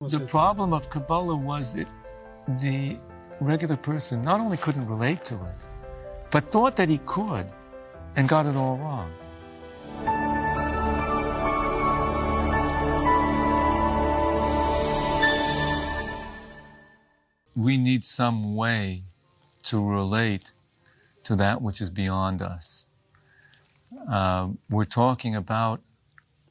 The problem of Kabbalah was that the regular person not only couldn't relate to it, but thought that he could and got it all wrong. We need some way to relate to that which is beyond us. We're talking about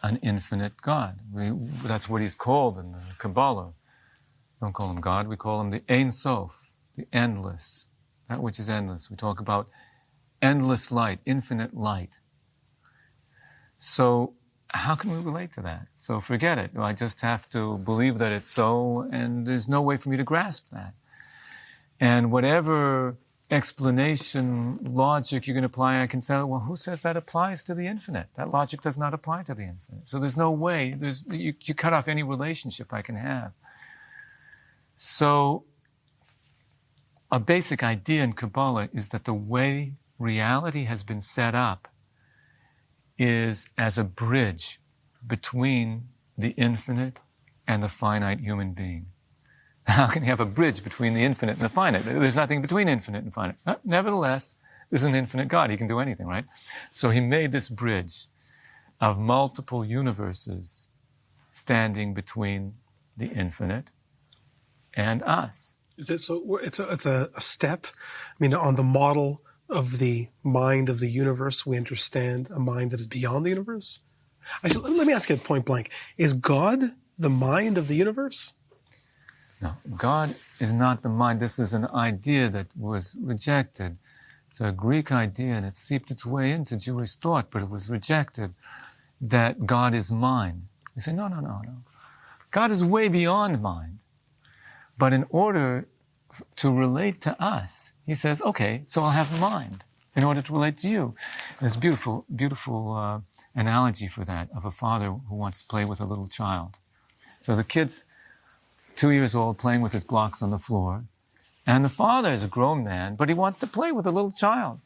an infinite God. That's what he's called in the Kabbalah. We don't call him God, we call him the Ein Sof, the endless, that which is endless. We talk about endless light, infinite light. So how can we relate to that? So forget it. I just have to believe that it's so, and there's no way for me to grasp that. And whatever explanation, logic you can apply, I can say, well, who says that applies to the infinite? That logic does not apply to the infinite. So there's no way, you cut off any relationship I can have. So a basic idea in Kabbalah is that the way reality has been set up is as a bridge between the infinite and the finite human being. How can you have a bridge between the infinite and the finite? There's nothing between infinite and finite. Nevertheless, there's an infinite God. He can do anything, right? So he made this bridge of multiple universes standing between the infinite and us. Is it so? It's a step. I mean, on the model of the mind of the universe, we understand a mind that is beyond the universe. Let me ask you point blank: is God the mind of the universe? No, God is not the mind. This is an idea that was rejected. It's a Greek idea, and it seeped its way into Jewish thought, but it was rejected, that God is mind. You say, no. God is way beyond mind. But in order to relate to us, he says, okay, so I'll have mind in order to relate to you. There's a beautiful analogy for that of a father who wants to play with a little child. So the kid's 2 years old, playing with his blocks on the floor. And the father is a grown man, but he wants to play with a little child.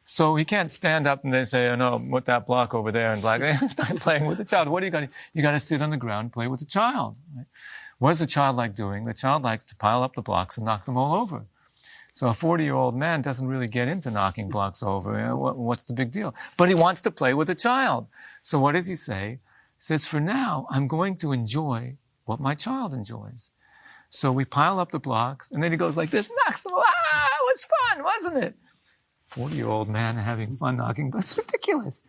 So he can't stand up and they say, oh no, put that block over there and black. Start playing with the child. What do you got? You got to sit on the ground and play with the child. Right? What does the child like doing? The child likes to pile up the blocks and knock them all over. So a 40-year-old man doesn't really get into knocking blocks over. What's the big deal? But he wants to play with the child. So what does he say? He says, for now, I'm going to enjoy what my child enjoys. So we pile up the blocks, and then he goes like this, knocks them, it was fun, wasn't it? 40-year-old man having fun knocking, that's ridiculous.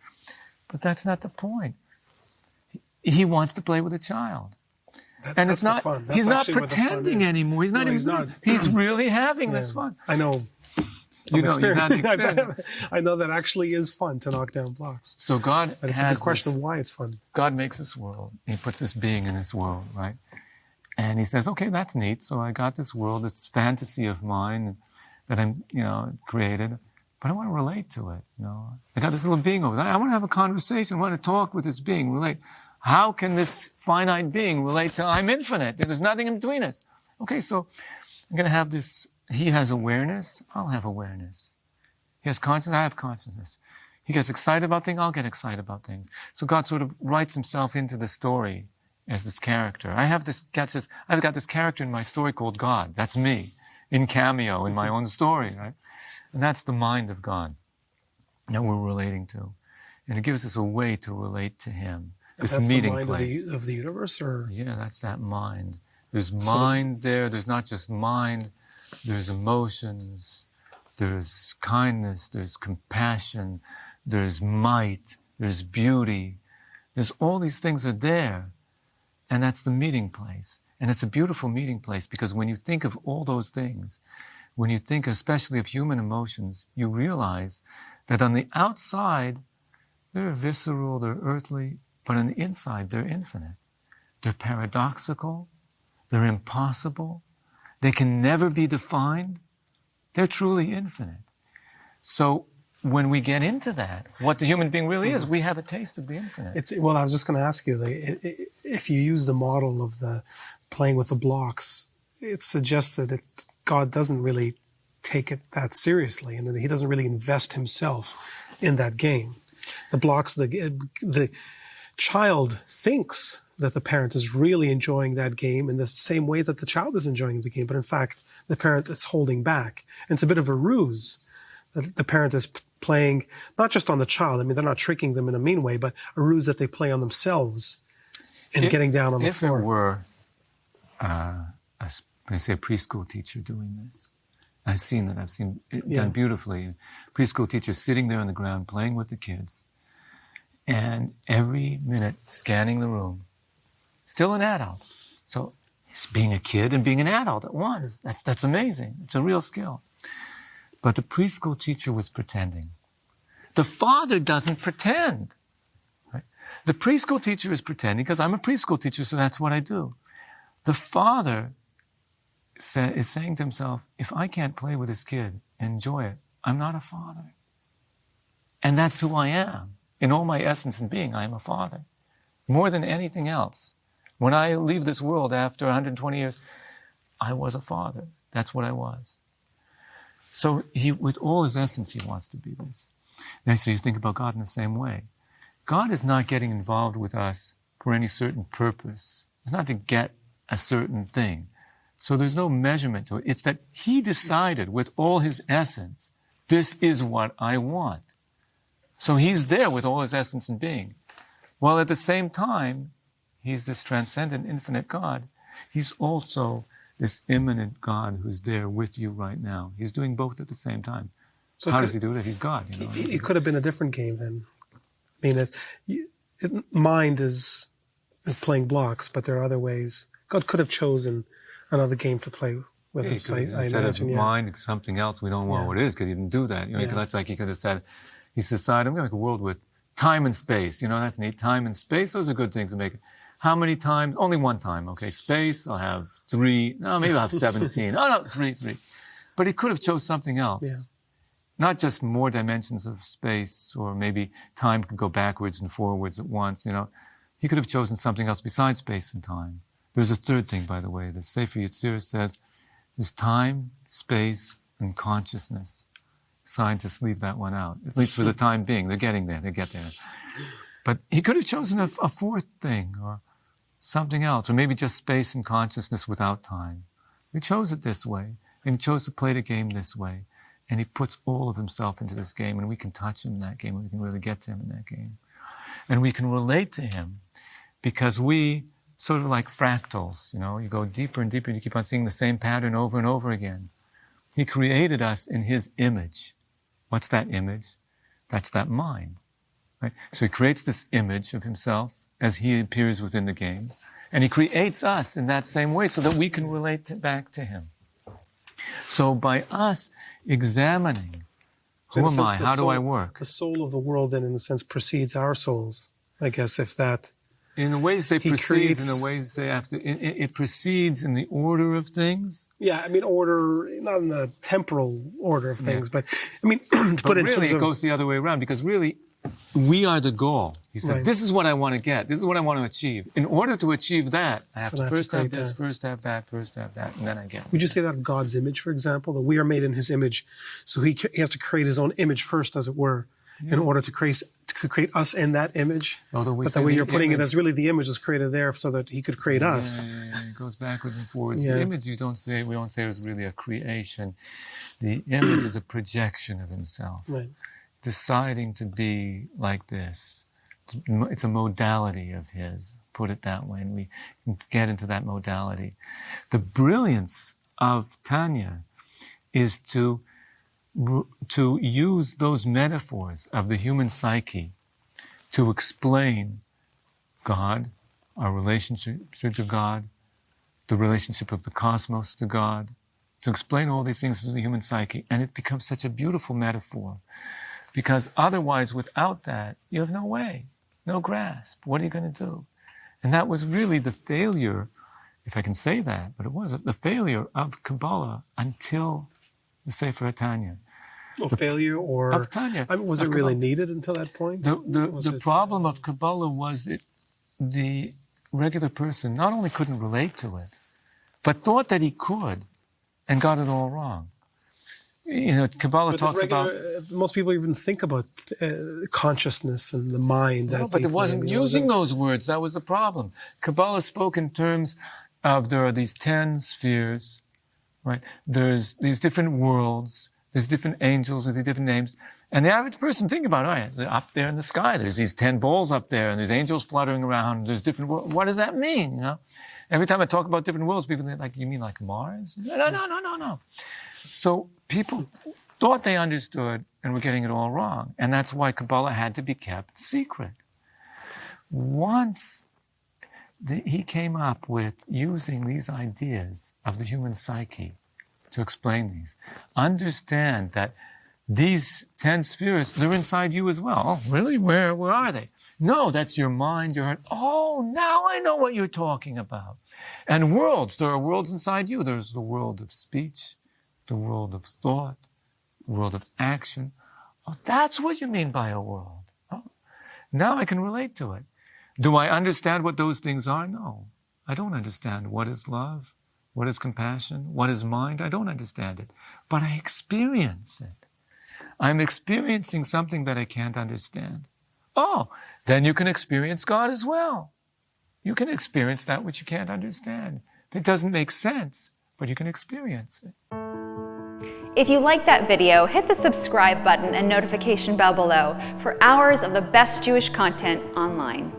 But that's not the point. He wants to play with a child. And it's not, he's not pretending anymore. He's not even, he's really having this fun. I know. You have the experience. I know that actually is fun to knock down blocks. So God but it's a good question of why it's fun. God makes this world. He puts this being in this world, right? And he says, okay, that's neat. So I got this world, this fantasy of mine that I'm, created, but I want to relate to it, I got this little being over there. I want to have a conversation. I want to talk with this being, relate. How can this finite being relate to I'm infinite? There's nothing in between us. Okay, so I'm going to have this. He has awareness, I'll have awareness. He has consciousness, I have consciousness. He gets excited about things, I'll get excited about things. So God sort of writes himself into the story as this character. I've got this character in my story called God. That's me, in cameo, in my own story, right? And that's the mind of God that we're relating to. And it gives us a way to relate to him. This meeting place. That's the mind of the universe, or? Yeah, that's that mind. There's mind there, there's not just mind. There's emotions, there's kindness, there's compassion, there's might, there's beauty. There's all these things are there. And that's the meeting place. And it's a beautiful meeting place because when you think of all those things, when you think especially of human emotions, you realize that on the outside, they're visceral, they're earthly, but on the inside, they're infinite. They're paradoxical, they're impossible. They can never be defined. They're truly infinite. So when we get into that, what the human being really is, we have a taste of the infinite. Well, I was just going to ask you, if you use the model of the playing with the blocks, it suggests that God doesn't really take it that seriously, and that he doesn't really invest himself in that game. The blocks, the child thinks that the parent is really enjoying that game in the same way that the child is enjoying the game, but in fact, the parent is holding back. And it's a bit of a ruse that the parent is playing, not just on the child. I mean, they're not tricking them in a mean way, but a ruse that they play on themselves and getting down on the floor. If it were, a preschool teacher doing this, I've seen it done beautifully. Preschool teacher sitting there on the ground playing with the kids, and every minute scanning the room. Still an adult. So he's being a kid and being an adult at once. That's amazing. It's a real skill. But the preschool teacher was pretending. The father doesn't pretend. Right? The preschool teacher is pretending because I'm a preschool teacher, so that's what I do. The father is saying to himself, if I can't play with this kid and enjoy it, I'm not a father. And that's who I am. In all my essence and being, I am a father. More than anything else. When I leave this world after 120 years, I was a father. That's what I was. So with all his essence, he wants to be this. Now, so you think about God in the same way. God is not getting involved with us for any certain purpose. It's not to get a certain thing. So there's no measurement to it. It's that he decided with all his essence, this is what I want. So he's there with all his essence and being. While at the same time, he's this transcendent, infinite God. He's also this immanent God who's there with you right now. He's doing both at the same time. So how does he do it? He's God. You know? It could have been a different game then. I mean, mind is playing blocks, but there are other ways. God could have chosen another game to play with us. Instead of mind, something else, we don't know what it is because he didn't do that. You know, that's like he could have said, he decided, I'm going to make a world with time and space. You know, that's neat. Time and space, those are good things to make. How many times? Only one time. Okay, space, I'll have 3. No, maybe I'll have 17. Oh, no, 3. But he could have chose something else. Yeah. Not just more dimensions of space, or maybe time could go backwards and forwards at once, you know. He could have chosen something else besides space and time. There's a third thing, by the way. The Sefer Yetzirah says there's time, space, and consciousness. Scientists leave that one out, at least for the time being. They're getting there. They get there. But he could have chosen a fourth thing or something else, or maybe just space and consciousness without time. He chose it this way, and he chose to play the game this way. And he puts all of himself into this game, and we can touch him in that game, and we can really get to him in that game. And we can relate to him because we, sort of like fractals, you know, you go deeper and deeper, and you keep on seeing the same pattern over and over again. He created us in his image. What's that image? That's that mind. Right? So he creates this image of himself as he appears within the game, and he creates us in that same way so that we can relate back to him. So by us examining, who am I? How do I work? The soul of the world then, in a sense, precedes our souls, I guess, if that... In the ways they precedes, in the ways they have to... It precedes in the order of things. Yeah, I mean, order, not in the temporal order of things, but, I mean, to put it in terms of... really, it goes the other way around, because really, we are the goal. He said, this is what I want to get. This is what I want to achieve. In order to achieve that, I have to first have this, first have that, and then I get it. Would you say that of God's image, for example, that we are made in his image, so he has to create his own image first, as it were, in order to create us in that image? But the way you're putting it, as really the image was created there so that he could create us. It goes backwards and forwards. The image, we don't say it was really a creation. The image is a projection of himself. Right. Deciding to be like this. It's a modality of his, put it that way, and we can get into that modality. The brilliance of Tanya is to use those metaphors of the human psyche to explain God, our relationship to God, the relationship of the cosmos to God, to explain all these things to the human psyche. And it becomes such a beautiful metaphor. Because otherwise, without that, you have no way, no grasp. What are you going to do? And that was really the failure, if I can say that, but it was the failure of Kabbalah until the Sefer Tanya. Failure or... Of Tanya. I mean, was it really needed until that point? The problem of Kabbalah was that the regular person not only couldn't relate to it, but thought that he could and got it all wrong. Kabbalah talks about. Most people even think about consciousness and the mind. No, but it wasn't using those words. That was the problem. Kabbalah spoke in terms of there are these 10 spheres, right? There's these different worlds. There's different angels with these different names. And the average person think about, they're up there in the sky. There's these 10 balls up there, and there's angels fluttering around. There's different worlds. What does that mean? Every time I talk about different worlds, people think, like, you mean like Mars? No. So people thought they understood and were getting it all wrong. And that's why Kabbalah had to be kept secret. Once he came up with using these ideas of the human psyche to explain these, understand that these 10 spheres, they're inside you as well. Oh, really? Where are they? No, that's your mind, your heart. Oh, now I know what you're talking about. And worlds, there are worlds inside you. There's the world of speech, the world of thought, the world of action. Oh, that's what you mean by a world. Oh, now I can relate to it. Do I understand what those things are? No, I don't understand. What is love? What is compassion? What is mind? I don't understand it. But I experience it. I'm experiencing something that I can't understand. Oh, then you can experience God as well. You can experience that which you can't understand. It doesn't make sense, but you can experience it. If you like that video, hit the subscribe button and notification bell below for hours of the best Jewish content online.